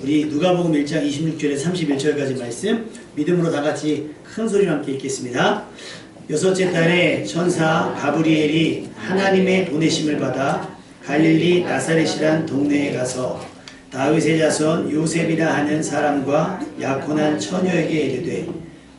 우리 누가복음 1장 26절에서 31절까지 말씀 믿음으로 다 같이 큰 소리로 함께 읽겠습니다. 여섯째 달에 천사 가브리엘이 하나님의 보내심을 받아 갈릴리 나사렛이란 동네에 가서 다윗의 자손 요셉이라 하는 사람과 약혼한 처녀에게 이르되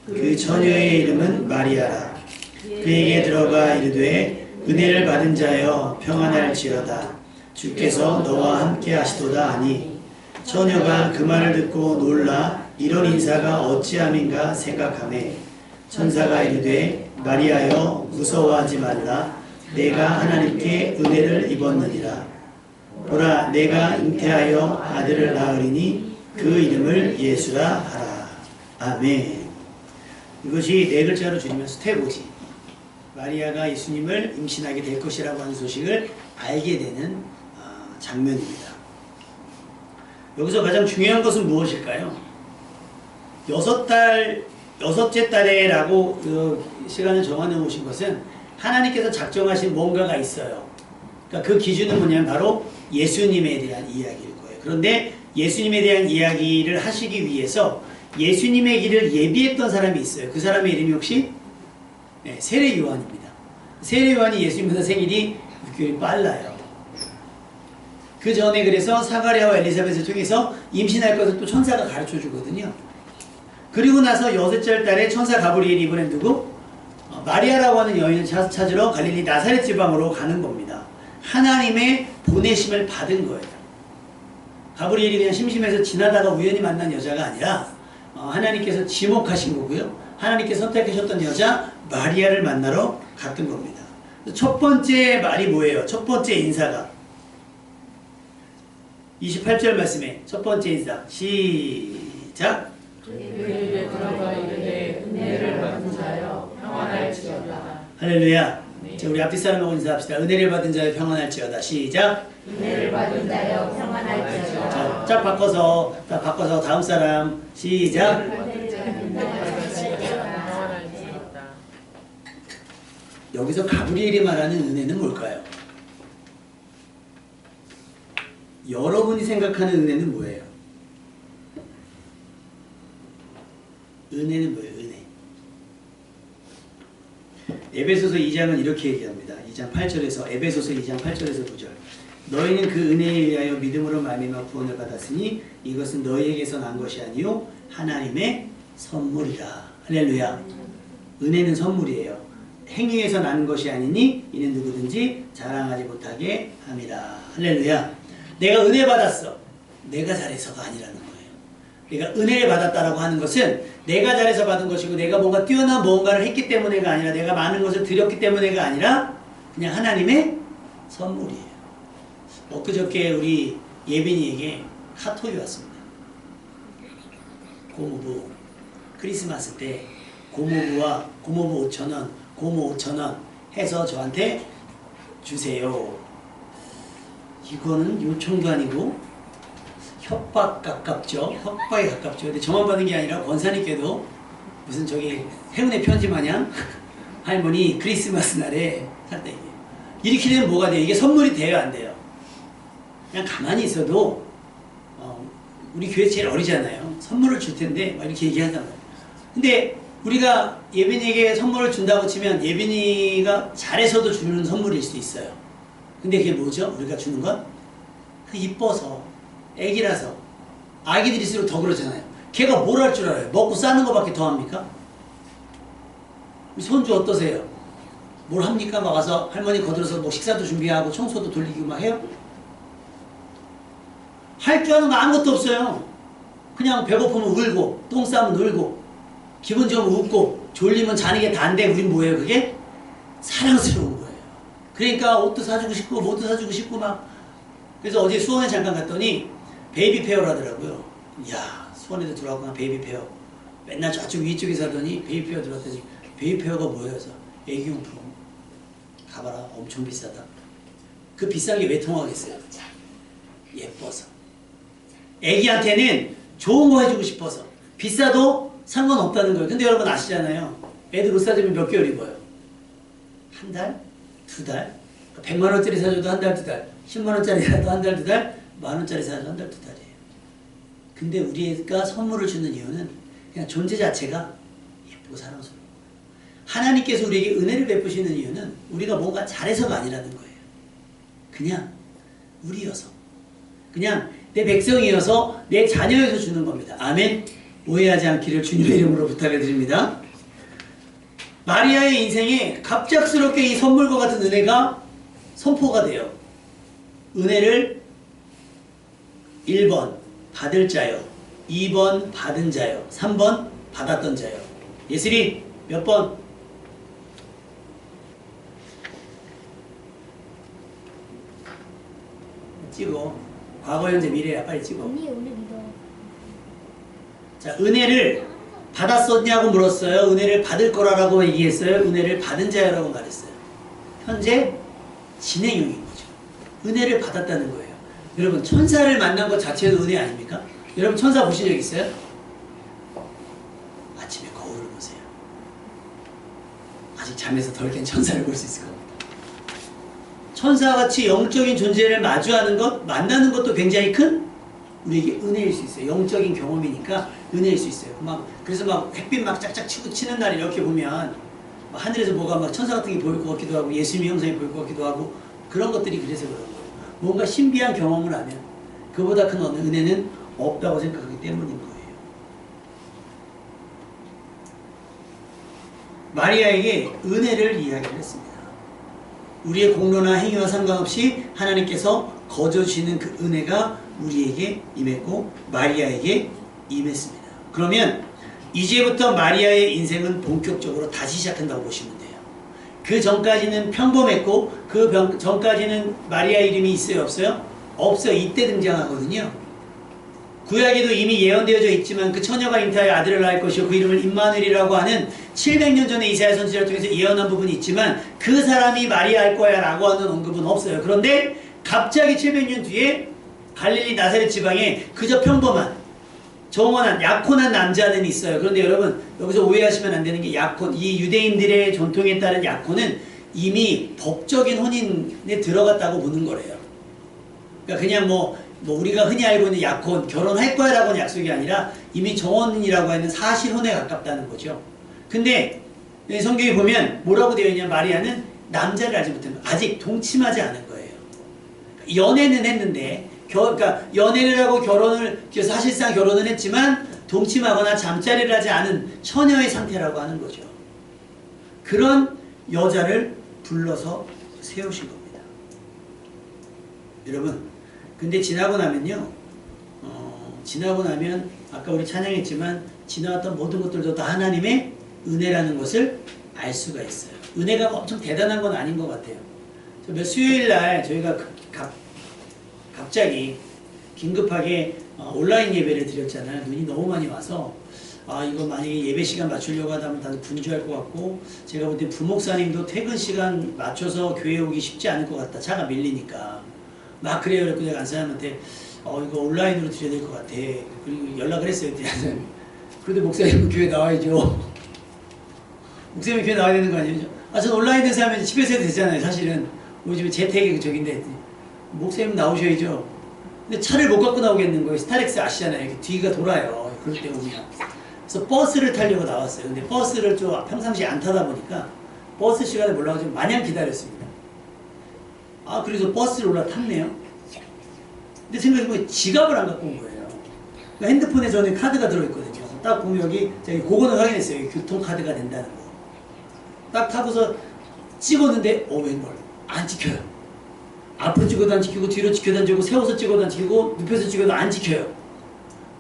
그 처녀의 이름은 마리아라. 그에게 들어가 이르되 은혜를 받은 자여 평안할지어다. 주께서 너와 함께 하시도다 하니 처녀가 그 말을 듣고 놀라 이런 인사가 어찌함인가 생각하매 천사가 이르되 마리아여 무서워하지 말라. 내가 하나님께 은혜를 입었느니라. 보라 내가 잉태하여 아들을 낳으리니 그 이름을 예수라 하라. 아멘. 이것이 네 글자로 줄이면 스테고지. 마리아가 예수님을 임신하게 될 것이라고 하는 소식을 알게 되는 장면입니다. 여기서 가장 중요한 것은 무엇일까요? 여섯째 달에 라고 그 시간을 정해 놓으신 것은 하나님께서 작정하신 뭔가가 있어요. 그러니까 그 기준은 뭐냐면 바로 예수님에 대한 이야기일 거예요. 그런데 예수님에 대한 이야기를 하시기 위해서 예수님의 길을 예비했던 사람이 있어요. 그 사람의 이름이 혹시? 네, 세례 요한입니다. 세례 요한이 예수님보다 생일이 6개월이 빨라요. 그 전에 그래서 사가랴와 엘리사벳을 통해서 임신할 것을 또 천사가 가르쳐 주거든요. 그리고 나서 여섯째 달에 천사 가브리엘이 이번엔 누구? 마리아라고 하는 여인을 찾으러 갈릴리 나사렛 지방으로 가는 겁니다. 하나님의 보내심을 받은 거예요. 가브리엘이 그냥 심심해서 지나다가 우연히 만난 여자가 아니라 하나님께서 지목하신 거고요. 하나님께서 선택하셨던 여자 마리아를 만나러 갔던 겁니다. 첫 번째 말이 뭐예요? 첫 번째 인사가 28절 말씀에 첫 번째 인사 시작. 그에게 들어가 이르되 은혜를 받은 자여 평안할지어다. 할렐루야. 자, 우리 앞뒤 사람하고 인사합시다. 은혜를 받은 자여 평안할지어다. 시작. 은혜를 받은 자여 평안할지어다. 자, 쫙 바꿔서 다음 사람 시작. 여기서 가브리엘이 말하는 은혜는 뭘까요? 여러분이 생각하는 은혜는 뭐예요? 은혜는 뭐예요? 은혜. 에베소서 2장은 이렇게 얘기합니다. 2장 8절에서 에베소서 2장 8절에서 9절. 너희는 그 은혜에 의하여 믿음으로 말미암아 구원을 받았으니 이것은 너희에게서 난 것이 아니요 하나님의 선물이라. 할렐루야. 은혜는 선물이에요. 행위에서 나는 것이 아니니 이는 누구든지 자랑하지 못하게 함이라. 할렐루야. 내가 은혜 받았어. 내가 잘해서가 아니라는 거예요. 내가 은혜를 받았다라고 하는 것은 내가 잘해서 받은 것이고 내가 뭔가 뛰어난 무언가를 했기 때문에가 아니라 내가 많은 것을 드렸기 때문에가 아니라 그냥 하나님의 선물이에요. 엊그저께 우리 예빈이에게 카톡이 왔습니다. 고모부 크리스마스 때 고모부 5,000원 고모 5,000원 해서 저한테 주세요. 이거는 요청도 아니고 협박 가깝죠. 협박에 가깝죠. 근데 저만 받은 게 아니라 권사님께도 무슨 저기 행운의 편지 마냥 할머니 크리스마스 날에 살 때 이렇게 되면 뭐가 돼요? 이게 선물이 돼요? 안 돼요? 그냥 가만히 있어도 우리 교회 제일 어리잖아요. 선물을 줄 텐데 막 이렇게 얘기하잖아요. 근데 우리가 예빈이에게 선물을 준다고 치면 예빈이가 잘해서도 주는 선물일 수도 있어요. 근데 그게 뭐죠? 우리가 주는 건? 이뻐서 애기라서 아기들일수록 더 그러잖아요. 걔가 뭘 할 줄 알아요? 먹고 싸는 것밖에 더 합니까? 손주 어떠세요? 뭘 합니까? 막 와서 할머니 거들어서 뭐 식사도 준비하고 청소도 돌리고 막 해요? 할 줄 아는 거 아무것도 없어요. 그냥 배고프면 울고 똥 싸면 울고 기분 좋으면 웃고 졸리면 자는 게 다인데 우린 뭐예요? 그게? 사랑스러운 거예요. 그러니까 옷도 사주고 싶고 뭐도 사주고 싶고 막. 그래서 어제 수원에 잠깐 갔더니 베이비 페어라더라고요. 이야, 수원에도 들어왔구나. 베이비 페어. 맨날 저쪽 위쪽에서 하더니 베이비 페어 들어왔더니 베이비 페어가 뭐예요? 그래서 애기용품. 가봐라. 엄청 비싸다. 그 비싼 게 왜 통하겠어요? 예뻐서. 애기한테는 좋은 거 해주고 싶어서. 비싸도 상관없다는 거예요. 근데 여러분 아시잖아요. 애들 옷 사주면 몇 개월 입어요? 한 달? 두 달? 100만원짜리 사줘도 한 달, 두 달. 10만원짜리 사도 한 달, 두 달. 만원짜리 사도 한 달, 두 달이에요. 근데 우리가 선물을 주는 이유는 그냥 존재 자체가 예쁘고 사랑스러워. 하나님께서 우리에게 은혜를 베푸시는 이유는 우리가 뭔가 잘해서가 아니라는 거예요. 그냥 우리여서, 그냥 내 백성이어서, 내 자녀여서 주는 겁니다. 아멘. 오해하지 않기를 주님의 이름으로 부탁을 드립니다. 마리아의 인생에 갑작스럽게 이 선물과 같은 은혜가 선포가 돼요. 은혜를 1번 받을 자요, 2번 받은 자요, 3번 받았던 자요. 예슬이 몇 번? 찍어. 과거, 현재, 미래야. 빨리 찍어. 언니 오늘 믿어. 자, 은혜를 받았었냐고 물었어요. 은혜를 받을 거라고 얘기했어요. 은혜를 받은 자라고 말했어요. 현재 진행형인 거죠. 은혜를 받았다는 거예요. 여러분, 천사를 만난 것 자체도 은혜 아닙니까? 여러분, 천사 보신 적 있어요? 아침에 거울을 보세요. 아직 잠에서 덜 깬 천사를 볼 수 있을 겁니다. 천사같이 영적인 존재를 마주하는 것, 만나는 것도 굉장히 큰 우리에게 은혜일 수 있어요. 영적인 경험이니까 은혜일 수 있어요. 그래서 막 햇빛 막 짝짝 치는 날 이렇게 보면 하늘에서 뭐가 막 천사 같은 게 보일 것 같기도 하고 예수님의 형상이 보일 것 같기도 하고 그런 것들이 그래서 그런 거예요. 뭔가 신비한 경험을 하면 그보다 큰 어느 은혜는 없다고 생각하기 때문인 거예요. 마리아에게 은혜를 이야기를 했습니다. 우리의 공로나 행위와 상관없이 하나님께서 거저주시는 그 은혜가 우리에게 임했고 마리아에게 임했습니다. 그러면 이제부터 마리아의 인생은 본격적으로 다시 시작한다고 보시면 돼요. 그 전까지는 평범했고 그 전까지는 마리아 이름이 있어요? 없어요? 없어요. 이때 등장하거든요. 구약에도 이미 예언되어져 있지만 그 처녀가 잉타하여 아들을 낳을 것이요 그 이름을 임마누엘이라고 하는 700년 전에 이사야 선지자를 통해서 예언한 부분이 있지만 그 사람이 마리아일 거야 라고 하는 언급은 없어요. 그런데 갑자기 700년 뒤에 갈릴리 나사렛 지방에 그저 평범한 정원한 약혼한 남자는 있어요. 그런데 여러분 여기서 오해하시면 안 되는 게 약혼, 이 유대인들의 전통에 따른 약혼은 이미 법적인 혼인에 들어갔다고 보는 거래요. 그러니까 그냥 뭐 우리가 흔히 알고 있는 약혼, 결혼할 거야 라고는 약속이 아니라 이미 정혼이라고 하는 사실혼에 가깝다는 거죠. 근데 성경에 보면 뭐라고 되어 있냐면 마리아는 남자를 알지 못하면 아직 동침하지 않은 거예요. 연애는 했는데 그러니까 연애를 하고 사실상 결혼을 했지만 동침하거나 잠자리를 하지 않은 처녀의 상태라고 하는 거죠. 그런 여자를 불러서 세우신 겁니다. 여러분, 근데 지나고 나면요, 지나고 나면 아까 우리 찬양했지만 지나왔던 모든 것들도 다 하나님의 은혜라는 것을 알 수가 있어요. 은혜가 엄청 대단한 건 아닌 것 같아요. 수요일날 저희가 갑자기 긴급하게 온라인 예배를 드렸잖아요. 눈이 너무 많이 와서 이거 만약에 예배 시간 맞추려고 하다면 다들 분주할 것 같고 제가 볼 때 부목사님도 퇴근 시간 맞춰서 교회 오기 쉽지 않을 것 같다. 차가 밀리니까 막 그래요. 그래서 내가 안사람한테 이거 온라인으로 드려야 될 것 같아. 그리고 연락을 했어요. 그런데 목사님은 교회 나와야죠. 목사님은 교회 나와야 되는 거 아니에요? 전 온라인에서 하면 집에서 해도 되잖아요. 사실은 우리 집에 재택이 저긴데 목사님 나오셔야죠. 근데 차를 못 갖고 나오겠는 거예요. 스타렉스 아시잖아요. 이렇게 뒤가 돌아요. 그럴 때 오면. 그래서 버스를 타려고 나왔어요. 근데 버스를 좀 평상시에 안 타다 보니까 버스 시간에 몰라가지고 마냥 기다렸습니다. 그래서 버스를 올라탔네요. 근데 생각해보면 지갑을 안 갖고 온 거예요. 그러니까 핸드폰에 저는 카드가 들어있거든요. 딱 보면 여기 그거는 확인했어요. 교통카드가 된다는 거. 딱 타고서 찍었는데 웬걸 안 찍혀요. 앞으로 찍어도 안 찍히고 뒤로 찍혀도 안 찍히고 세워서 찍어도 안 찍히고 눕혀서 찍어도 안 찍혀요.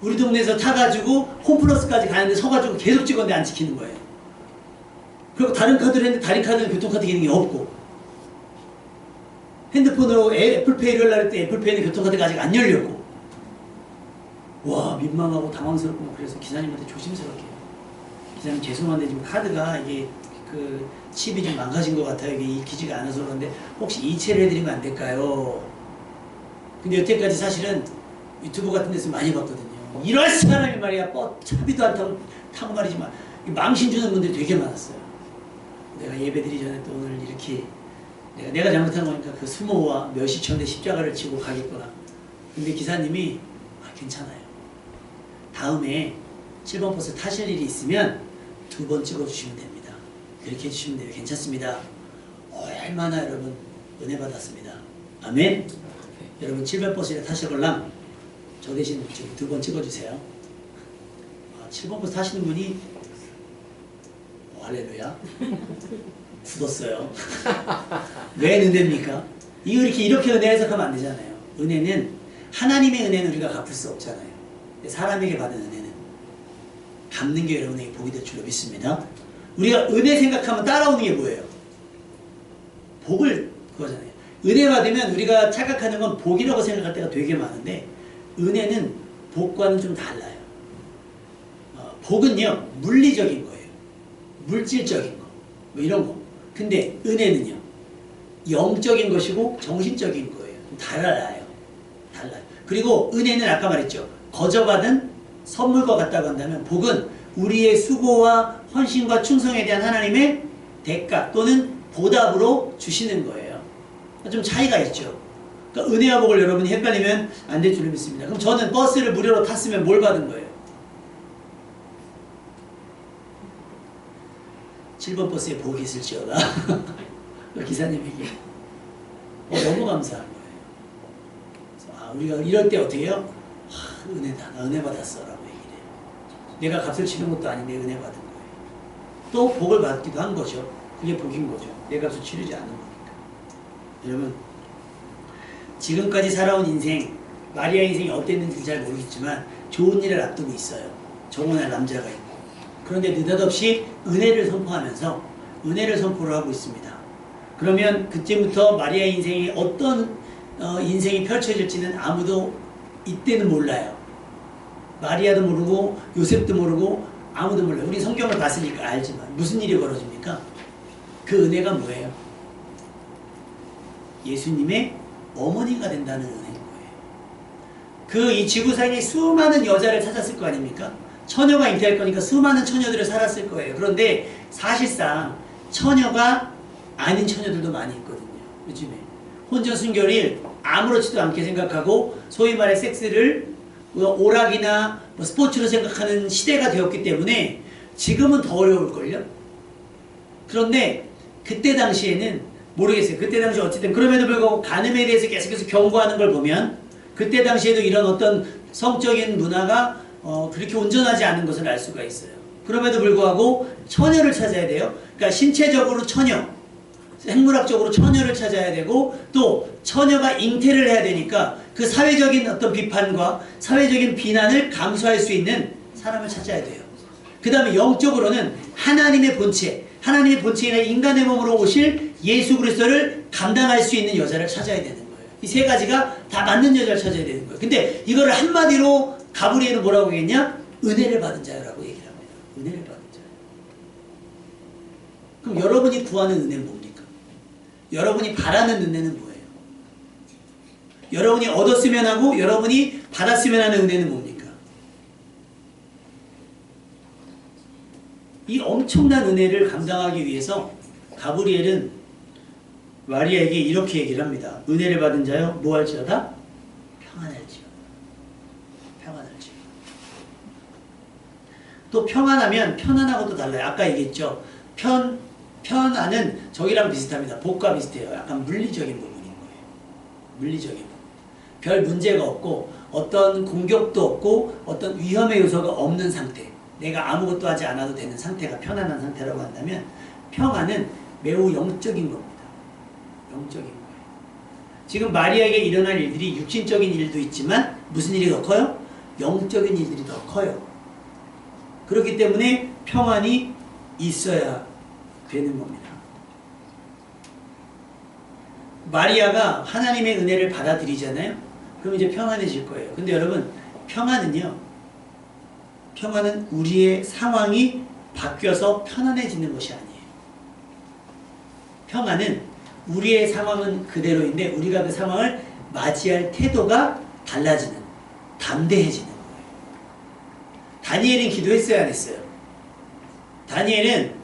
우리 동네에서 타가지고 홈플러스까지 가는데 서가지고 계속 찍었는데 안 찍히는 거예요. 그리고 다른 카드를 했는데 다른 카드는 교통카드 기능이 없고 핸드폰으로 애플페이를 하려고 때 애플페이는 교통카드가 아직 안 열렸고 와 민망하고 당황스럽고 막 그래서 기사님한테 조심스럽게 기사님 죄송한데 지금 카드가 이게 그 칩이 좀 망가진 것 같아요. 이게 익히지가 않아서 그런데 혹시 이체를 해드리면 안 될까요? 근데 여태까지 사실은 유튜브 같은 데서 많이 봤거든요. 이럴 사람이 말이야 차비도 안 타고 말이지만 망신 주는 분들이 되게 많았어요. 내가 예배드리기 전에 또 오늘 이렇게 내가 잘못한 거니까 그 수모와 몇십 천대 십자가를 지고 가겠구나. 근데 기사님이 괜찮아요. 다음에 7번 버스 타실 일이 있으면 2번 찍어주시면 됩니다. 그렇게 해주시면 돼요. 괜찮습니다. 얼마나 여러분 은혜 받았습니다. 아멘. 여러분 7번 버스에 타실 걸랑 저 대신 2번 찍어주세요. 7번 버스 타시는 분이 할렐루야 굳었어요. 왜 은혜입니까? 이렇게 은혜 해석하면 안 되잖아요. 은혜는 하나님의 은혜는 우리가 갚을 수 없잖아요. 사람에게 받은 은혜는 갚는 게 여러분에게 복이 될 줄로 믿습니다. 우리가 은혜 생각하면 따라오는 게 뭐예요? 복을 그거잖아요. 은혜 받으면 우리가 착각하는 건 복이라고 생각할 때가 되게 많은데 은혜는 복과는 좀 달라요. 복은요 물리적인 거예요. 물질적인 거, 뭐 이런 거. 근데 은혜는요 영적인 것이고 정신적인 거예요. 달라요. 그리고 은혜는 아까 말했죠. 거저받은 선물과 같다고 한다면 복은 우리의 수고와 헌신과 충성에 대한 하나님의 대가 또는 보답으로 주시는 거예요. 좀 차이가 있죠. 그러니까 은혜와 복을 여러분이 헷갈리면 안 될 줄로 믿습니다. 그럼 저는 버스를 무료로 탔으면 뭘 받은 거예요? 7번 버스에 복이 있을지어다. 기사님에게 너무 감사한 거예요. 그래서 우리가 이럴 때 어떻게 해요? 은혜다. 나 은혜 받았어 라고 얘기를 해요. 내가 값을 치른 것도 아닌데 은혜 받은 거예요. 또 복을 받기도 한 거죠. 그게 복인 거죠. 내 값을 치르지 않은 거니까. 여러분 지금까지 살아온 인생 마리아 인생이 어땠는지 잘 모르겠지만 좋은 일을 앞두고 있어요. 정혼할 남자가 있고 그런데 느닷없이 은혜를 선포하면서 은혜를 선포를 하고 있습니다. 그러면 그때부터 마리아 인생이 어떤 인생이 펼쳐질지는 아무도 이때는 몰라요. 마리아도 모르고 요셉도 모르고 아무도 몰라요. 우리 성경을 봤으니까 알지만 무슨 일이 벌어집니까? 그 은혜가 뭐예요? 예수님의 어머니가 된다는 은혜인 거예요. 이 지구상에 수많은 여자를 찾았을 거 아닙니까? 처녀가 잉태할 거니까 수많은 처녀들을 살았을 거예요. 그런데 사실상 처녀가 아닌 처녀들도 많이 있거든요. 요즘에 혼전순결을 아무렇지도 않게 생각하고 소위 말해 섹스를 오락이나 스포츠로 생각하는 시대가 되었기 때문에 지금은 더 어려울걸요? 그런데 그때 당시에는 모르겠어요. 그때 당시 어쨌든 그럼에도 불구하고 간음에 대해서 계속해서 경고하는 걸 보면 그때 당시에도 이런 어떤 성적인 문화가 그렇게 온전하지 않은 것을 알 수가 있어요. 그럼에도 불구하고 처녀를 찾아야 돼요. 그러니까 신체적으로 처녀, 생물학적으로 처녀를 찾아야 되고 또 처녀가 잉태를 해야 되니까 그 사회적인 어떤 비판과 사회적인 비난을 감수할 수 있는 사람을 찾아야 돼요. 그 다음에 영적으로는 하나님의 본체, 하나님의 본체이나 인간의 몸으로 오실 예수 그리스도를 감당할 수 있는 여자를 찾아야 되는 거예요. 이 세 가지가 다 맞는 여자를 찾아야 되는 거예요. 근데 이거를 한마디로 가브리엘은 뭐라고 하겠냐? 은혜를 받은 자라고 얘기를 합니다. 은혜를 받은 자. 그럼 여러분이 구하는 은혜는 뭡니까? 여러분이 바라는 은혜는 뭐예요? 여러분이 얻었으면 하고 여러분이 받았으면 하는 은혜는 뭡니까? 이 엄청난 은혜를 감당하기 위해서 가브리엘은 마리아에게 이렇게 얘기를 합니다. 은혜를 받은 자여 뭐 할지어다? 평안할지어다. 평안할지어다. 또 평안하면 편안하고도 달라요. 아까 얘기했죠. 편안은 저기랑 비슷합니다. 복과 비슷해요. 약간 물리적인 부분인 거예요. 물리적인 부분. 별 문제가 없고 어떤 공격도 없고 어떤 위험의 요소가 없는 상태. 내가 아무것도 하지 않아도 되는 상태가 편안한 상태라고 한다면 평안은 매우 영적인 겁니다. 영적인 거예요. 지금 마리아에게 일어날 일들이 육신적인 일도 있지만 무슨 일이 더 커요? 영적인 일들이 더 커요. 그렇기 때문에 평안이 있어야 되는 겁니다. 마리아가 하나님의 은혜를 받아들이잖아요. 그럼 이제 평안해질 거예요. 근데 여러분 평안은 우리의 상황이 바뀌어서 편안해지는 것이 아니에요. 평안은 우리의 상황은 그대로인데 우리가 그 상황을 맞이할 태도가 달라지는, 담대해지는 거예요. 다니엘은 기도했어요, 안 했어요? 다니엘은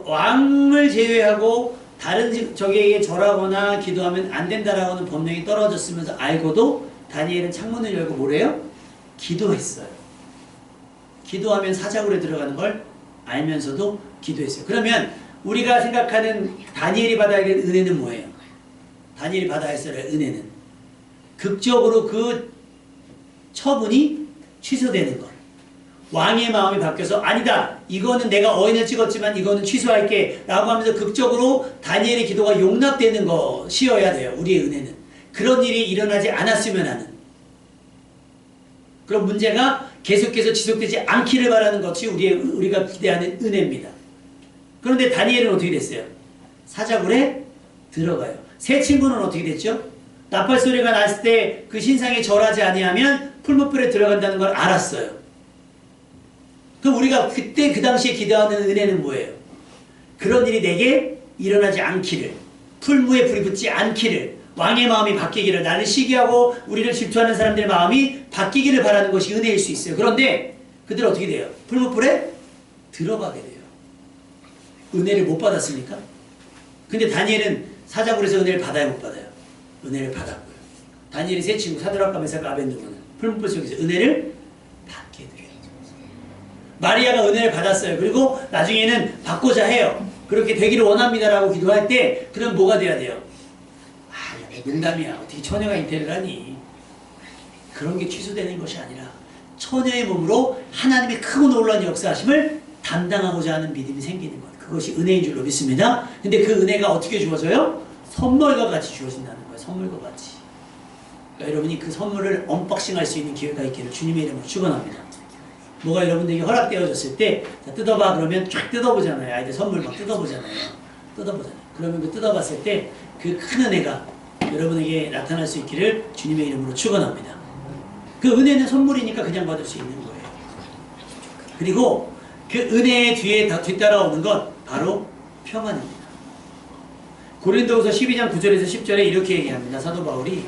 왕을 제외하고 다른 적에게 절하거나 기도하면 안 된다라고는 법령이 떨어졌으면서 알고도 다니엘은 창문을 열고 뭐래요? 기도했어요. 기도하면 사자굴에 들어가는 걸 알면서도 기도했어요. 그러면 우리가 생각하는 다니엘이 받아야 될 은혜는 뭐예요? 다니엘이 받아야 할 은혜는 극적으로 그 처분이 취소되는 것. 왕의 마음이 바뀌어서 아니다. 이거는 내가 어인을 찍었지만 이거는 취소할게 라고 하면서 극적으로 다니엘의 기도가 용납되는 것이어야 돼요. 우리의 은혜는. 그런 일이 일어나지 않았으면 하는. 그런 문제가 계속해서 지속되지 않기를 바라는 것이 우리가 기대하는 은혜입니다. 그런데 다니엘은 어떻게 됐어요? 사자굴에 들어가요. 세 친구는 어떻게 됐죠? 나팔 소리가 났을 때 그 신상에 절하지 아니하면 풀무불에 들어간다는 걸 알았어요. 그럼 우리가 그때 그 당시에 기도하는 은혜는 뭐예요? 그런 일이 내게 일어나지 않기를, 풀무에 불이 붙지 않기를, 왕의 마음이 바뀌기를, 나를 시기하고 우리를 질투하는 사람들의 마음이 바뀌기를 바라는 것이 은혜일 수 있어요. 그런데 그들 어떻게 돼요? 풀무불에 들어가게 돼요. 은혜를 못 받았습니까? 근데 다니엘은 사자굴에서 은혜를 받아요, 못 받아요? 은혜를 받았고요. 다니엘의 세 친구 사드락과 메삭과 아벤느고는 풀무불 속에서 은혜를 받게 돼요. 마리아가 은혜를 받았어요. 그리고 나중에는 받고자 해요. 그렇게 되기를 원합니다라고 기도할 때 그럼 뭐가 돼야 돼요? 농담이야. 어떻게 처녀가 잉태를 하니? 그런 게 취소되는 것이 아니라 처녀의 몸으로 하나님의 크고 놀라운 역사하심을 담당하고자 하는 믿음이 생기는 것. 그것이 은혜인 줄로 믿습니다. 근데 그 은혜가 어떻게 주어져요? 선물과 같이 주어진다는 거예요. 선물과 같이. 그러니까 여러분이 그 선물을 언박싱할 수 있는 기회가 있기를 주님의 이름으로 축원합니다. 뭐가 여러분들에게 허락되어졌을 때 자, 뜯어봐 그러면 쫙 뜯어보잖아요. 아이들 선물 막 뜯어보잖아요. 그러면 그 뜯어봤을 때 그 큰 은혜가 여러분에게 나타날 수 있기를 주님의 이름으로 축원합니다. 그 은혜는 선물이니까 그냥 받을 수 있는 거예요. 그리고 그 은혜의 뒤따라오는 건 바로 평안입니다. 고린도후서 12장 9절에서 10절에 이렇게 얘기합니다. 사도 바울이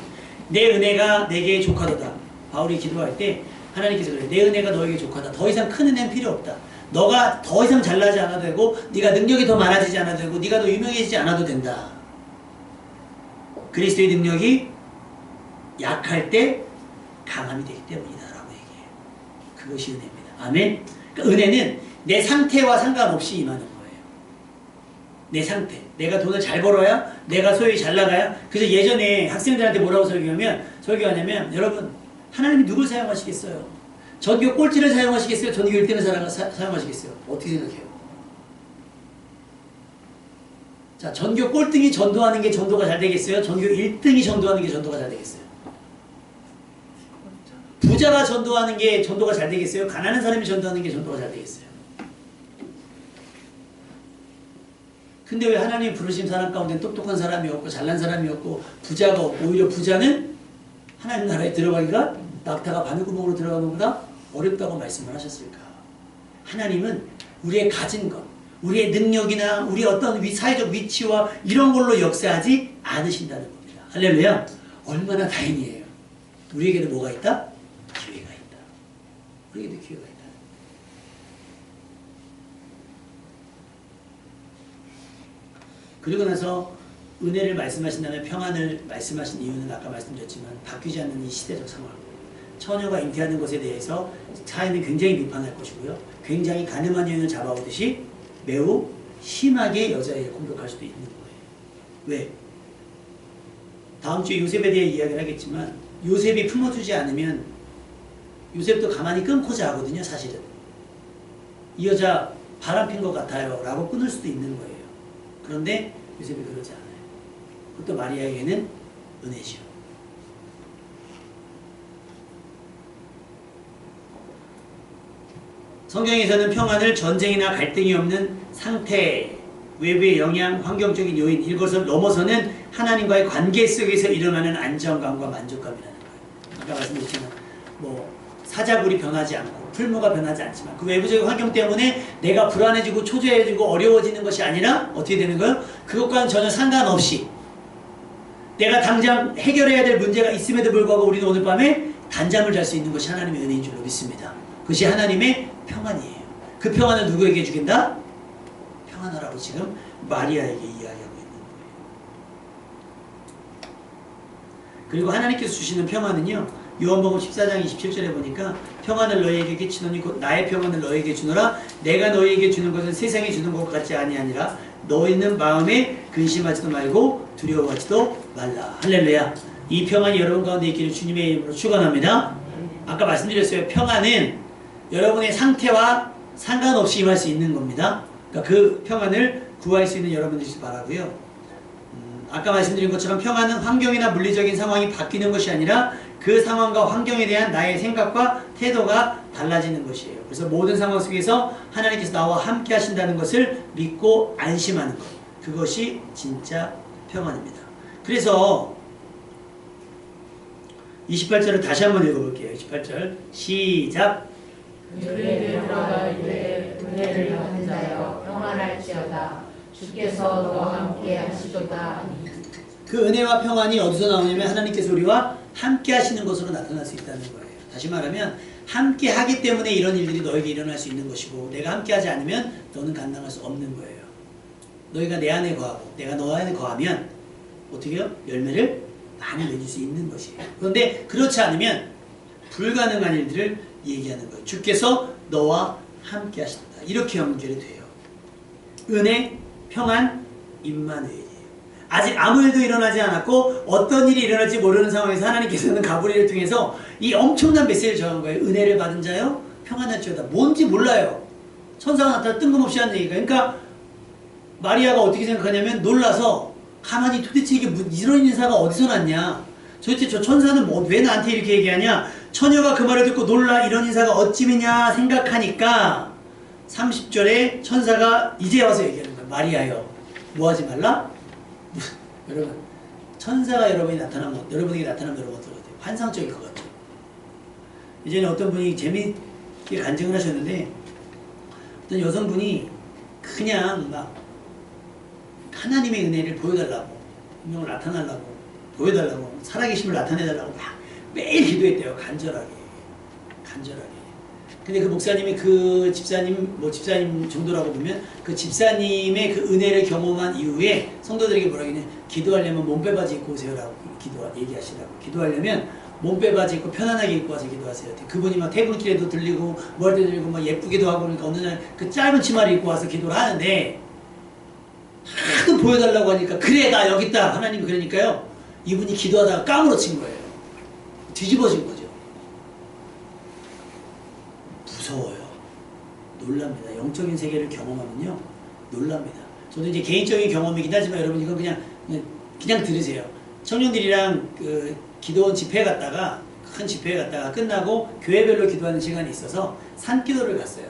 내 은혜가 내게 족하도다. 바울이 기도할 때 하나님께서 그래요. 내 은혜가 너에게 족하다. 더 이상 큰 은혜는 필요 없다. 너가 더 이상 잘나지 않아도 되고 네가 능력이 더 많아지지 않아도 되고 네가 더 유명해지지 않아도 된다. 그리스도의 능력이 약할 때 강함이 되기 때문이다 라고 얘기해요. 그것이 은혜입니다. 아멘. 그러니까 은혜는 내 상태와 상관없이 임하는 거예요. 내 상태. 내가 돈을 잘 벌어야 내가 소위 잘 나가야. 그래서 예전에 학생들한테 뭐라고 설교하냐면 여러분 하나님이 누굴 사용하시겠어요? 전교 꼴찌를 사용하시겠어요? 전교 1등을 사용하시겠어요? 어떻게 생각해요? 자, 전교 꼴등이 전도하는 게 전도가 잘 되겠어요? 전교 1등이 전도하는 게 전도가 잘 되겠어요? 부자가 전도하는 게 전도가 잘 되겠어요? 가난한 사람이 전도하는 게 전도가 잘 되겠어요? 근데 왜 하나님 부르신 사람 가운데 똑똑한 사람이 없고 잘난 사람이 없고 부자가 없고 오히려 부자는 하나님 나라에 들어가기가 낙타가 바늘구멍으로 들어가는 것보다 어렵다고 말씀을 하셨을까? 하나님은 우리의 가진 것, 우리의 능력이나 우리 어떤 사회적 위치와 이런 걸로 역사하지 않으신다는 겁니다. 할렐루야. 얼마나 다행이에요. 우리에게도 뭐가 있다? 기회가 있다. 우리에게도 기회가 있다. 그리고 나서 은혜를 말씀하신 다음에 평안을 말씀하신 이유는 아까 말씀드렸지만 바뀌지 않는 이 시대적 상황. 처녀가 잉태하는 것에 대해서 사회는 굉장히 비판할 것이고요. 굉장히 가늠한 여인을 잡아오듯이 매우 심하게 여자에게 공격할 수도 있는 거예요. 왜? 다음 주에 요셉에 대해 이야기를 하겠지만 요셉이 품어주지 않으면 요셉도 가만히 끊고자 하거든요. 사실은. 이 여자 바람핀 것 같아요 라고 끊을 수도 있는 거예요. 그런데 요셉이 그러지 않아요. 그것도 마리아에게는 은혜죠. 성경에서는 평안을 전쟁이나 갈등이 없는 상태, 외부의 영향, 환경적인 요인 이것을 넘어서는 하나님과의 관계 속에서 일어나는 안정감과 만족감이라는 거예요. 아까 말씀드렸지만 사자굴이 변하지 않고 풀무가 변하지 않지만 그 외부적인 환경 때문에 내가 불안해지고 초조해지고 어려워지는 것이 아니라 어떻게 되는 거예요? 그것과는 전혀 상관없이 내가 당장 해결해야 될 문제가 있음에도 불구하고 우리는 오늘 밤에 단잠을 잘 수 있는 것이 하나님의 은혜인 줄로 믿습니다. 그것이 하나님의 평안이에요. 그 평안을 누구에게 주긴다? 평안하라고 지금 마리아에게 이야기하고 있는 거예요. 그리고 하나님께서 주시는 평안은요, 요한복음 14장 27절에 보니까 평안을 너희에게 끼치노니 곧 나의 평안을 너희에게 주노라. 내가 너희에게 주는 것은 세상이 주는 것 같지 아니하니라. 너희는 마음에 근심하지도 말고 두려워하지도 말라. 할렐루야. 이 평안이 여러분 가운데 있기를 주님의 이름으로 축원합니다. 아까 말씀드렸어요. 평안은 여러분의 상태와 상관없이 임할 수 있는 겁니다. 그러니까 그 평안을 구할 수 있는 여러분들이 바라고요. 아까 말씀드린 것처럼 평안은 환경이나 물리적인 상황이 바뀌는 것이 아니라 그 상황과 환경에 대한 나의 생각과 태도가 달라지는 것이에요. 그래서 모든 상황 속에서 하나님께서 나와 함께 하신다는 것을 믿고 안심하는 것. 그것이 진짜 평안입니다. 그래서 28절을 다시 한번 읽어볼게요. 28절 시작. 그에게 들어가이되 은혜를 받은 자여 평안할지어다. 주께서 너와 함께 하시도다. 그 은혜와 평안이 어디서 나오냐면 하나님께서 우리와 함께 하시는 것으로 나타날 수 있다는 거예요. 다시 말하면 함께 하기 때문에 이런 일들이 너에게 일어날 수 있는 것이고, 내가 함께 하지 않으면 너는 감당할 수 없는 거예요. 너희가 내 안에 거하고 내가 너 안에 거하면 어떻게 해요? 열매를 많이 맺을 수 있는 것이에요. 그런데 그렇지 않으면 불가능한 일들을 얘기하는 거예요. 주께서 너와 함께 하신다. 이렇게 연결이 돼요. 은혜, 평안, 임마누엘이에요. 아직 아무 일도 일어나지 않았고 어떤 일이 일어날지 모르는 상황에서 하나님께서는 가브리엘을 통해서 이 엄청난 메시지를 전한 거예요. 은혜를 받은 자요 평안할지어다. 뭔지 몰라요. 천사가 나타나 뜬금없이 하는 얘기가. 그러니까 마리아가 어떻게 생각하냐면 놀라서 가만히 도대체 이게 이런 인사가 어디서 났냐. 도대체 저 천사는 왜 나한테 이렇게 얘기하냐. 처녀가 그 말을 듣고 놀라 이런 인사가 어찌미냐 생각하니까 30절에 천사가 이제 와서 얘기하는 거예요. 마리아여 뭐하지 말라? 여러분 천사가 여러분에게 나타나면 여러분 어떨 것 같아요? 환상적일 것 같죠. 이제는 어떤 분이 재미있게 간증을 하셨는데 어떤 여성분이 그냥 막 하나님의 은혜를 보여달라고 분명히 나타나려고 보여달라고 살아계심을 나타내달라고 막 매일 기도했대요. 간절하게. 근데 그 목사님이 그 집사님 집사님 정도라고 보면 그 집사님의 그 은혜를 경험한 이후에 성도들에게 뭐라고 했냐, 기도하려면 몸빼바지 입고 오세요라고 얘기하시라고. 기도하려면 몸빼바지 입고 편안하게 입고 와서 기도하세요. 그분이 막 퇴근길에도 들리고 뭐 할 때도 들리고 막 예쁘기도 하고 그러니까 어느 날 그 짧은 치마를 입고 와서 기도를 하는데 하도 보여달라고 하니까 그래 나 여기 있다 하나님이 그러니까요 이분이 기도하다가 까무러친 거예요. 뒤집어진 거죠. 무서워요. 놀랍니다. 영적인 세계를 경험하면요 놀랍니다. 저도 이제 개인적인 경험이긴 하지만 여러분 이건 그냥 들으세요. 청년들이랑 그 기도원 집회 갔다가 큰 집회 갔다가 끝나고 교회별로 기도하는 시간이 있어서 산기도를 갔어요.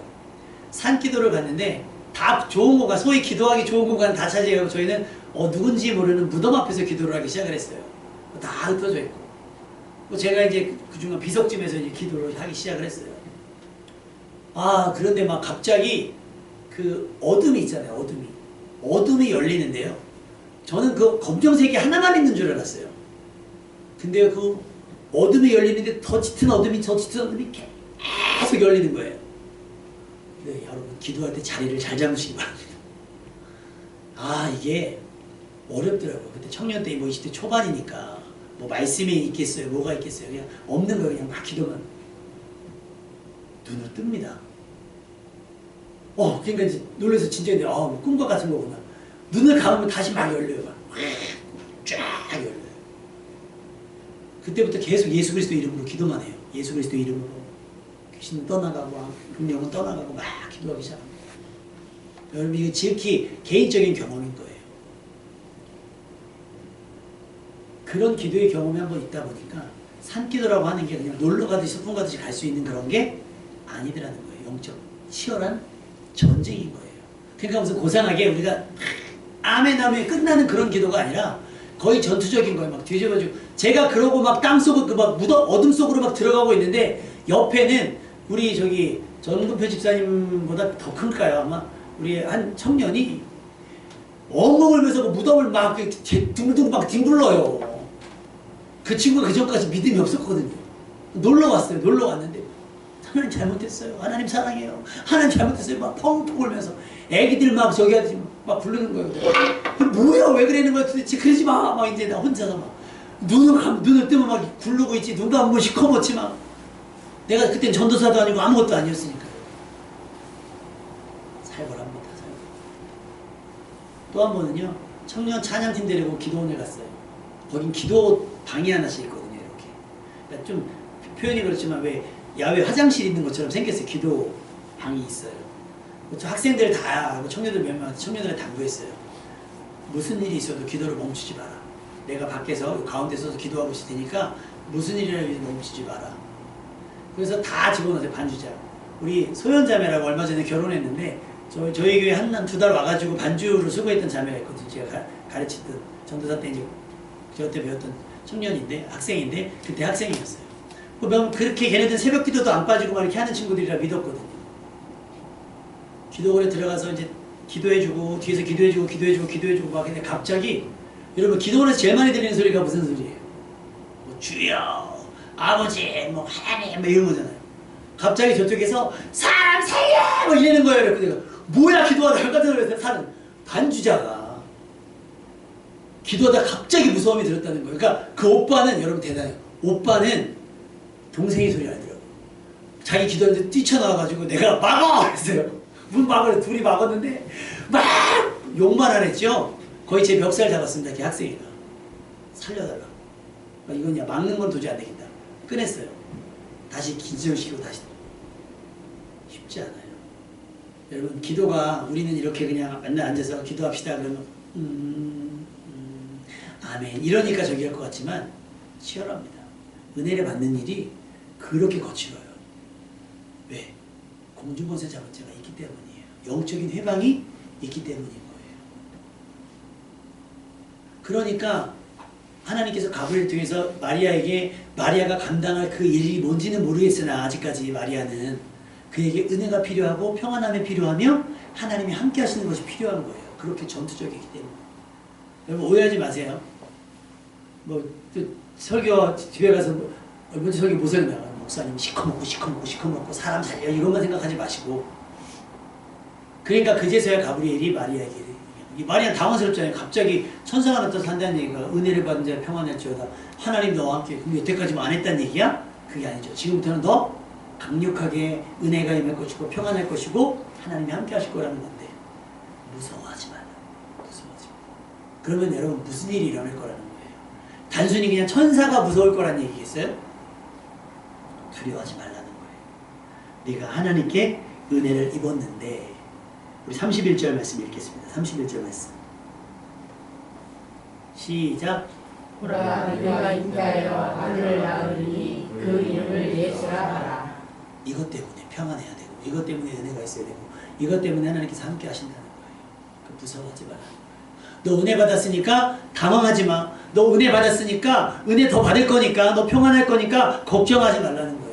산기도를 갔는데 다 좋은 공간, 소위 기도하기 좋은 공간 다 차지하고 저희는 누군지 모르는 무덤 앞에서 기도를 하기 시작을 했어요. 다 흩어져 있고 제가 이제 그중간 비석쯤에서 이제 기도를 하기 시작을 했어요. 그런데 막 갑자기 그 어둠이 있잖아요. 어둠이 열리는데요. 저는 그 검정색이 하나만 있는 줄 알았어요. 근데 그 어둠이 열리는데 더 짙은 어둠이 계속 열리는 거예요. 네, 여러분 기도할 때 자리를 잘 잡으시기 바랍니다. 이게 어렵더라고요. 그때 청년 때 20대 초반이니까 뭐 말씀이 있겠어요. 뭐가 있겠어요. 그냥 없는 거예요. 그냥 막 기도만. 눈을 뜹니다. 그러니까 이제 놀라서 진짜 꿈과 같은 거구나. 눈을 감으면 다시 막 열려요. 쫙 열려요. 그때부터 계속 예수 그리스도 이름으로 기도만 해요. 예수 그리스도 이름으로 귀신은 떠나가고 금령은 떠나가고 막 기도하기 시작합니다. 여러분 이거 지극히 개인적인 경험인 거예요. 그런 기도의 경험이 한번 있다 보니까 산기도라고 하는 게 그냥 놀러 가듯이 소풍 가듯이 갈 수 있는 그런 게 아니더라는 거예요. 영적 치열한 전쟁인 거예요. 그러니까 무슨 고상하게 우리가 아멘 끝나는 그런 기도가 아니라 거의 전투적인 거예요. 막 뒤집어지고 제가 그러고 막 땅속으로 막 어둠 속으로 막 들어가고 있는데 옆에는 우리 저기 전근표 집사님보다 더 큰가요? 아마 우리 한 청년이 엉엉 울면서 그 무덤을 막 둥둥 막 뒹굴러요. 그 친구가 그 전까지 믿음이 없었거든요. 놀러 왔는데 하나님 잘못했어요. 하나님 사랑해요. 하나님 잘못했어요. 막 펑펑 울면서 애기들 막 저기 하듯이 막 부르는 거예요. 뭐야 왜 그러는 거야 도대체 그러지 마. 막 이제 나 혼자서 막 눈을 뜨면 막 굴르고 있지. 눈 감으면 시커멓지 막. 내가 그땐 전도사도 아니고 아무것도 아니었으니까. 살벌합니다. 살벌. 또 한 번은요. 청년 찬양팀 데리고 기도원에 갔어요. 거긴 기도 방이 하나씩 있거든요. 이렇게. 그러니까 좀 표현이 그렇지만 왜 야외 화장실 있는 것처럼 생겼어요. 기도 방이 있어요. 학생들 다 청년들 몇 명, 청년들을 당부했어요. 무슨 일이 있어도 기도를 멈추지 마라. 내가 밖에서 가운데 서서 기도하고 있을 테니까 무슨 일이라도 멈추지 마라. 그래서 다 집어넣었어요. 반주자. 우리 소연자매라고 얼마 전에 결혼했는데 저희 교회 한 두 달 와가지고 반주를 수고했던 자매가 있거든요. 제가 가르치던 전도사 때 이제 저 때 배웠던 청년인데 학생인데 그때 학생이었어요. 그렇게 걔네들 새벽 기도도 안 빠지고 막 이렇게 하는 친구들이라 믿었거든요. 기도원에 들어가서 이제 기도해주고 뒤에서 기도해주고 막 근데 갑자기 여러분 기도원에서 제일 많이 들리는 소리가 무슨 소리예요? 뭐 주여 아버지 뭐 하나님 뭐 이런 거잖아요. 갑자기 저쪽에서 사람 살려 뭐 이러는 거예요. 그래서 내가 뭐야 기도하다 깜짝 놀랐어요. 사는 반주자가 기도하다 갑자기 무서움이 들었다는 거예요. 그러니까 그 오빠는 여러분 대단해요. 오빠는 동생의 소리 알더라고요. 자기 기도하는데 뛰쳐나와가지고 내가 막어! 그랬어요. 문 막으래. 둘이 막았는데 막 욕만 안 했죠. 거의 제 멱살 잡았습니다. 걔 학생이가. 살려달라. 이건 야 막는 건 도저히 안 되겠다. 꺼냈어요. 다시 기절시키고 다시. 쉽지 않아요. 여러분 기도가 우리는 이렇게 그냥 맨날 앉아서 기도합시다 그러면 아멘 이러니까 저기 할 것 같지만 치열합니다. 은혜를 받는 일이 그렇게 거칠어요. 왜? 공중권세 잡은 자가 있기 때문이에요. 영적인 회방이 있기 때문인 거예요. 그러니까 하나님께서 가브리엘을 통해서 마리아에게 마리아가 감당할 그 일이 뭔지는 모르겠으나 아직까지 마리아는 그에게 은혜가 필요하고 평안함이 필요하며 하나님이 함께 하시는 것이 필요한 거예요. 그렇게 전투적이기 때문에. 여러분 오해하지 마세요. 뭐 설교 집에 가서 먼저 설교 못 설교 나가요. 목사님 시커멓고 사람 살려 이것만 생각하지 마시고. 그러니까 그제서야 가브리엘이 마리아에게 마리아는 당황스럽잖아요. 갑자기 천사가 나타나서 한다는 얘기가 은혜를 받은 자 평안할지어다. 하나님 너와 함께. 그럼 여태까지 뭐 안 했다는 얘기야? 그게 아니죠. 지금부터는 더 강력하게 은혜가 임할 것이고 평안할 것이고 하나님이 함께 하실 거라는 건데 무서워하지 말라. 무서워하지 말라. 그러면 여러분 무슨 일이 일어날 거라는 거예요. 단순히 그냥 천사가 무서울 거라는 얘기겠어요? 두려워하지 말라는 거예요. 네가 하나님께 은혜를 입었는데 우리 31절 말씀 읽겠습니다. 31절 말씀 시작. 보라 그가 인자여 아들을 낳으니 그 이름을 예수라 하라. 이것 때문에 평안해야 되고 이것 때문에 은혜가 있어야 되고 이것 때문에 하나님께서 함께 하신다는 거예요. 그 무서워하지 말라는 거예요. 너 은혜 받았으니까 당황하지 마. 너 은혜 받았으니까 은혜 더 받을 거니까 너 평안할 거니까 걱정하지 말라는 거예요.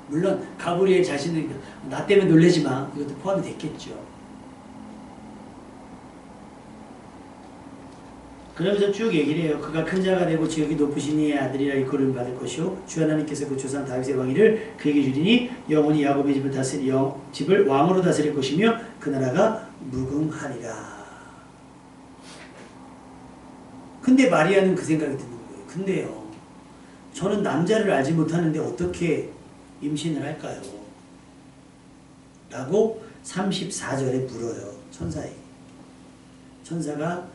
물론 가브리엘 자신은 나 때문에 놀라지 마. 이것도 포함이 됐겠죠. 그러면서 쭉 얘기를 해요. 그가 큰 자가 되고 지극히 높으신 이의 아들이라 일컬음을 받을 것이요 주 하나님께서 그 조상 다윗의 왕위를 그에게 주리니 영원히 야곱의 집을 집을 왕으로 다스릴 것이며 그 나라가 무궁하리라. 근데 마리아는 그 생각이 드는 거예요. 근데요, 저는 남자를 알지 못하는데 어떻게 임신을 할까요? 라고 34절에 물어요. 천사에게. 천사가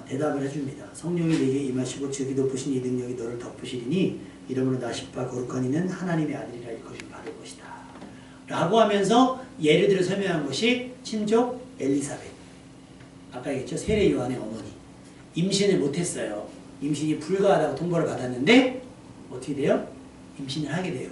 대답을 해줍니다. 성령이 내게 임하시고 지극히 높으신 이 능력이 너를 덮으시리니 이러므로 나십바 거룩한 이는 하나님의 아들이라 일컬음을 받을 것이다. 라고 하면서 예를 들어 설명한 것이 친족 엘리사벳. 아까 얘기했죠. 세례 요한의 어머니. 임신을 못했어요. 임신이 불가하다고 통보를 받았는데 어떻게 돼요? 임신을 하게 돼요.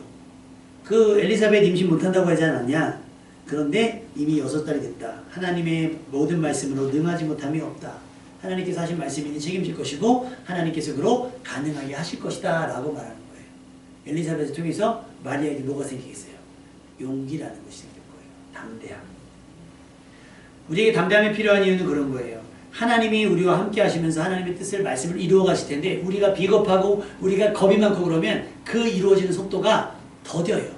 그 엘리사벳 임신 못한다고 하지 않았냐? 그런데 이미 6달이 됐다. 하나님의 모든 말씀으로 능하지 못함이 없다. 하나님께서 하신 말씀이니 책임질 것이고 하나님께서 그로 가능하게 하실 것이다 라고 말하는 거예요. 엘리사벳을 통해서 마리아에게 뭐가 생기겠어요? 용기라는 것이 생길 거예요. 담대함. 우리에게 담대함이 필요한 이유는 그런 거예요. 하나님이 우리와 함께 하시면서 하나님의 뜻을 말씀을 이루어 가실 텐데 우리가 비겁하고 우리가 겁이 많고 그러면 그 이루어지는 속도가 더뎌요.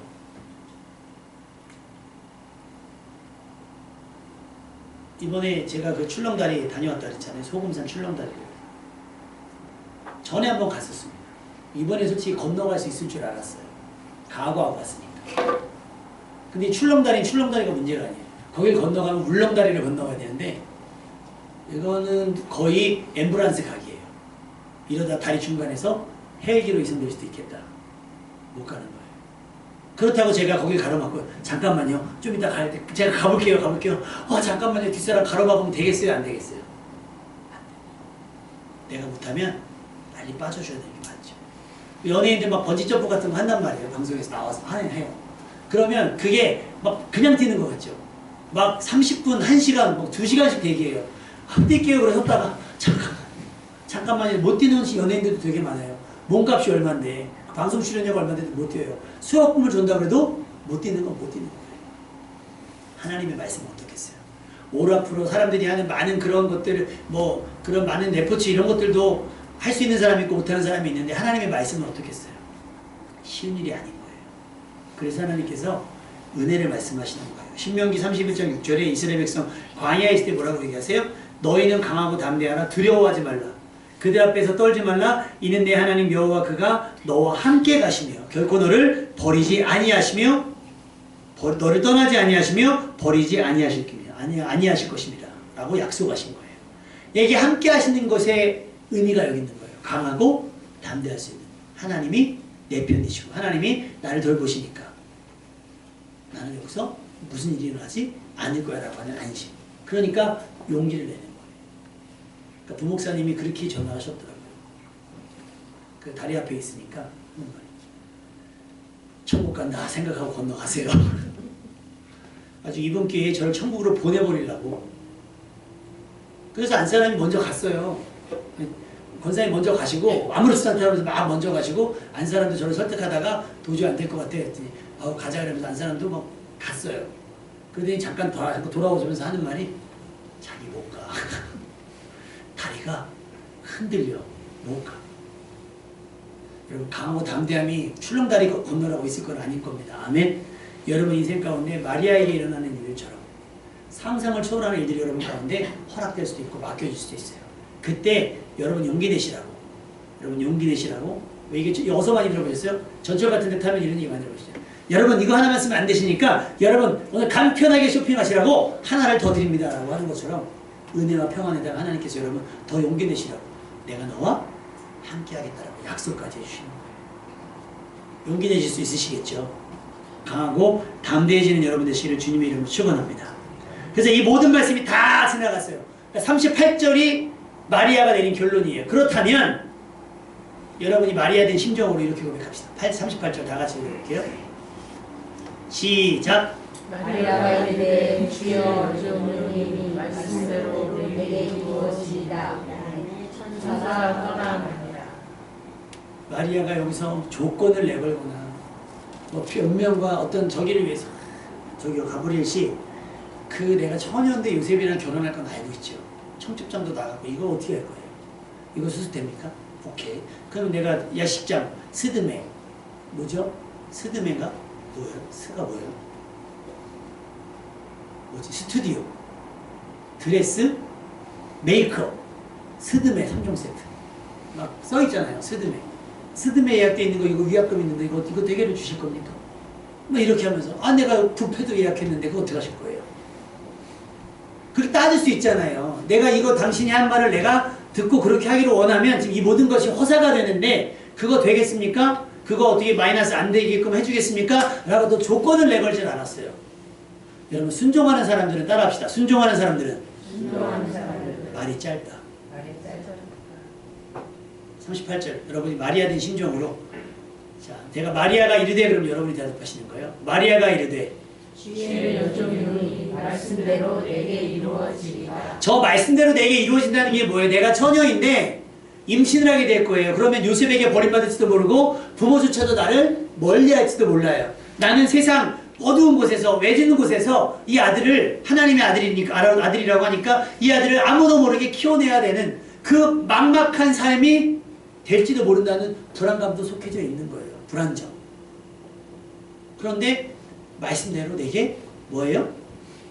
이번에 제가 그 출렁다리 다녀왔다 그랬잖아요. 소금산 출렁다리를. 전에 한번 갔었습니다. 이번에 솔직히 건너갈 수 있을 줄 알았어요. 각오하고 갔으니까. 근데 출렁다리가 문제가 아니에요. 거길 건너가면 울렁다리를 건너가야 되는데 이거는 거의 앰뷸런스 각이에요. 이러다 다리 중간에서 헬기로 이송될 수도 있겠다. 못 가는 거예요. 그렇다고 제가 거기 가로막고 잠깐만요. 좀 이따 갈 때 제가 가볼게요. 잠깐만요. 뒷사람 가로막으면 되겠어요? 안 되겠어요? 내가 못하면 빨리 빠져줘야 되는 게 맞죠. 연예인들 막 번지점프 같은 거 한단 말이에요. 방송에서 나와서 해요. 그러면 그게 막 그냥 뛰는 것 같죠. 막 30분, 1시간, 뭐 2시간씩 대기해요. 뛸게요. 그래서 섰다가 잠깐만요. 못 뛰는 연예인들도 되게 많아요. 몸값이 얼만데 방송 출연료가 얼마인데도 못 뛰어요. 수억금을 준다고 해도 못 뛰는 건 못 뛰는 거예요. 하나님의 말씀은 어떻겠어요? 올 앞으로 사람들이 하는 많은 그런 것들, 뭐 그런 많은 레포츠 이런 것들도 할 수 있는 사람이 있고 못하는 사람이 있는데 하나님의 말씀은 어떻겠어요? 쉬운 일이 아닌 거예요. 그래서 하나님께서 은혜를 말씀하시는 거예요. 신명기 31장 6절에 이스라엘 백성 광야에 있을 때 뭐라고 얘기하세요? 너희는 강하고 담대하라. 두려워하지 말라. 그들 앞에서 떨지 말라. 이는 내 하나님 여호와 그가 너와 함께 가시며 결코 너를 버리지 아니하시며 너를 떠나지 아니하시며 버리지 아니하실 것입니다. 라고 약속하신 거예요. 이게 함께 하시는 것에 의미가 여기 있는 거예요. 강하고 담대할 수 있는 하나님이 내 편이시고 하나님이 나를 돌보시니까 나는 여기서 무슨 일이 일어나지 않을 거야 라고 하는 안심. 그러니까 용기를 내는 거예요. 그러니까 부목사님이 그렇게 전화하셨더라고요. 그 다리 앞에 있으니까 천국 간다 생각하고 건너가세요. 아주 이번 기회에 저를 천국으로 보내버리려고. 그래서 안사람이 먼저 갔어요. 권사님이 먼저 가시고 아무렇지도 않다 하면서 막 먼저 가시고 안사람도 저를 설득하다가 도저히 안 될 것 같아 했더니 가자 그러면서 안사람도 막 갔어요. 그러더니 잠깐 돌아오면서 하는 말이 자기 못 가. 다리가 흔들려 못 가. 여러분 강하고 담대함이 출렁다리 건너라고 있을 건 아닐 겁니다. 아멘. 여러분 인생 가운데 마리아에게 일어나는 일들처럼 상상을 초월하는 일들이 여러분 가운데 허락될 수도 있고 맡겨질 수도 있어요. 그때 여러분 용기 내시라고. 여러분 용기 내시라고. 왜 이게 어서 많이 들어보셨어요? 전철 같은 데 타면 이런 얘기 많이 들어보시죠. 여러분 이거 하나만 쓰면 안 되시니까 여러분 오늘 간편하게 쇼핑하시라고 하나를 더 드립니다 라고 하는 것처럼 은혜와 평안에다가 하나님께서 여러분 더 용기 내시라고 내가 너와 함께 하겠다라고 약속까지 해주시는 거예요. 용기 내실 수 있으시겠죠? 강하고 담대해지는 여러분 되시기를 주님의 이름으로 축원합니다. 그래서 이 모든 말씀이 다 지나갔어요. 그러니까 38절이 마리아가 내린 결론이에요. 그렇다면 여러분이 마리아 된 심정으로 이렇게 고백합시다. 38절 다 같이 읽을게요. 시작. 마리아가 이르되 주여 주님이 말씀대로 내게 이루어지이다. 천사가 떠나느니라. 마리아가 여기서 조건을 내걸거나 뭐 변명과 어떤 저기를 위해서 저기요 가브리엘 씨 그 내가 처녀인데 요셉이랑 결혼할 건 알고 있죠. 청첩장도 나가고 이거 어떻게 할 거예요? 이거 수습됩니까? 오케이. 그럼 내가 야식장 스드메 뭐죠? 스드메가 뭐예요? 스가 뭐예요? 뭐지? 스튜디오 드레스 메이크업 스드메 3종 세트 막 써있잖아요. 스드메 예약돼 있는 거 이거 위약금 있는데 이거 대개를 주실 겁니까? 뭐 이렇게 하면서 내가 뷔페도 예약했는데 그거 어떻게 하실 거예요? 그렇게 따질 수 있잖아요. 내가 이거 당신이 한 말을 내가 듣고 그렇게 하기를 원하면 지금 이 모든 것이 허사가 되는데 그거 되겠습니까? 그거 어떻게 마이너스 안 되게끔 해주겠습니까? 라고 또 조건을 내걸질 않았어요. 여러분 순종하는 사람들은 따라합시다. 순종하는 사람들은 말이 짧다. 38절 여러분이 마리아 된 심정으로 자 내가 마리아가 이르되 그럼 여러분이 대답하시는 거예요. 마리아가 이르되 주의 여종이 말씀대로 내게 이루어지리라. 저 말씀대로 내게 이루어진다는 게 뭐예요? 내가 처녀인데 임신을 하게 될 거예요. 그러면 요셉에게 버림받을지도 모르고 부모조차도 나를 멀리할지도 몰라요. 나는 세상 어두운 곳에서 외진 곳에서 이 아들을 하나님의 아들이라고 하니까 이 아들을 아무도 모르게 키워내야 되는 그 막막한 삶이 될지도 모른다는 불안감도 속해져 있는 거예요. 불안정. 그런데 말씀대로 내게 뭐예요?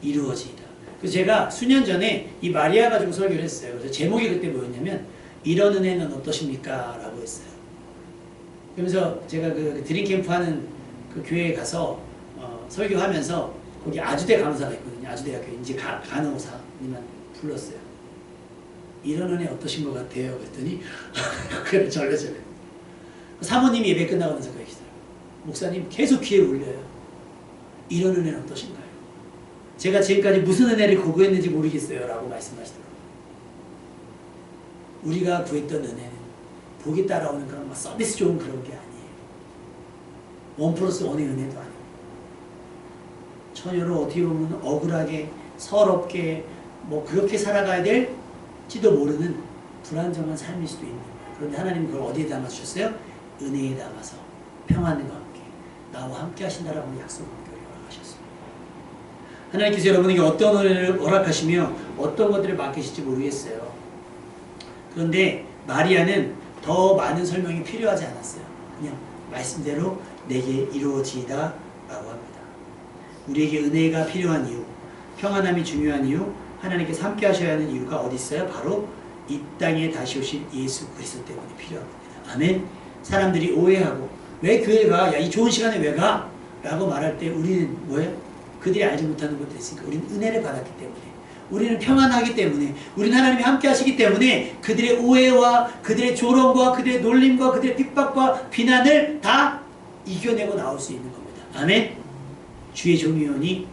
이루어지이다. 그래서 제가 수년 전에 이 마리아 가지고 설교를 했어요. 그래서 제목이 그때 뭐였냐면 이런 은혜는 어떠십니까? 라고 했어요. 그러면서 제가 그 드림캠프 하는 그 교회에 가서 설교하면서 거기 아주대 간호사가 있거든요. 아주대학교 이제 간호사님만 불렀어요. 이런 은혜 어떠신 것 같아요? 그랬더니 그래 절레절레. 사모님이 예배 끝나가면서 그러시더라고요. 목사님 계속 귀에 울려요. 이런 은혜는 어떠신가요? 제가 지금까지 무슨 은혜를 구했는지 모르겠어요. 라고 말씀하시더라고요. 우리가 구했던 은혜는 복이 따라오는 그런 서비스 좋은 그런 게 아니에요. 1+1의 은혜도 아니고 처녀로 어떻게 보면 억울하게 서럽게 뭐 그렇게 살아가야 될지도 모르는 불안정한 삶일 수도 있는 거예요. 그런데 하나님은 그걸 어디에 담아주셨어요? 은혜에 담아서 평안과 함께 나와 함께 하신다라고 약속을 허락하셨습니다. 하나님께서 여러분에게 어떤 은혜를 허락하시며 어떤 것들을 맡기실지 모르겠어요. 그런데 마리아는 더 많은 설명이 필요하지 않았어요. 그냥 말씀대로 내게 이루어지이다 라고 합니다. 우리에게 은혜가 필요한 이유, 평안함이 중요한 이유, 하나님께서 함께 하셔야 하는 이유가 어디 있어요? 바로 이 땅에 다시 오신 예수 그리스도 때문에 필요한 겁니다. 아멘. 사람들이 오해하고 왜 교회 가? 야, 이 좋은 시간에 왜 가? 라고 말할 때 우리는 뭐예요? 그들이 알지 못하는 것들이 있으니까 우리는 은혜를 받았기 때문에, 우리는 평안하기 때문에, 우리는 하나님이 함께 하시기 때문에 그들의 오해와 그들의 조롱과 그들의 놀림과 그들의 핍박과 비난을 다 이겨내고 나올 수 있는 겁니다. 아멘. 주의 종이오니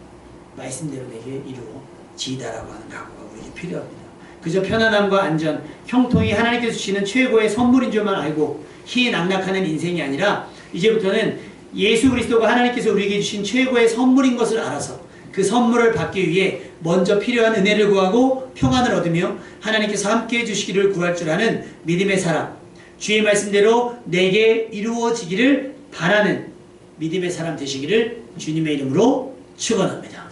말씀대로 내게 이루어지이다라고 하는 각오가 우리에게 필요합니다. 그저 편안함과 안전, 형통이 하나님께서 주시는 최고의 선물인 줄만 알고 희낙락하는 인생이 아니라 이제부터는 예수 그리스도가 하나님께서 우리에게 주신 최고의 선물인 것을 알아서 그 선물을 받기 위해 먼저 필요한 은혜를 구하고 평안을 얻으며 하나님께서 함께 해주시기를 구할 줄 아는 믿음의 사람, 주의 말씀대로 내게 이루어지기를 바라는 믿음의 사람 되시기를 주님의 이름으로 축원합니다.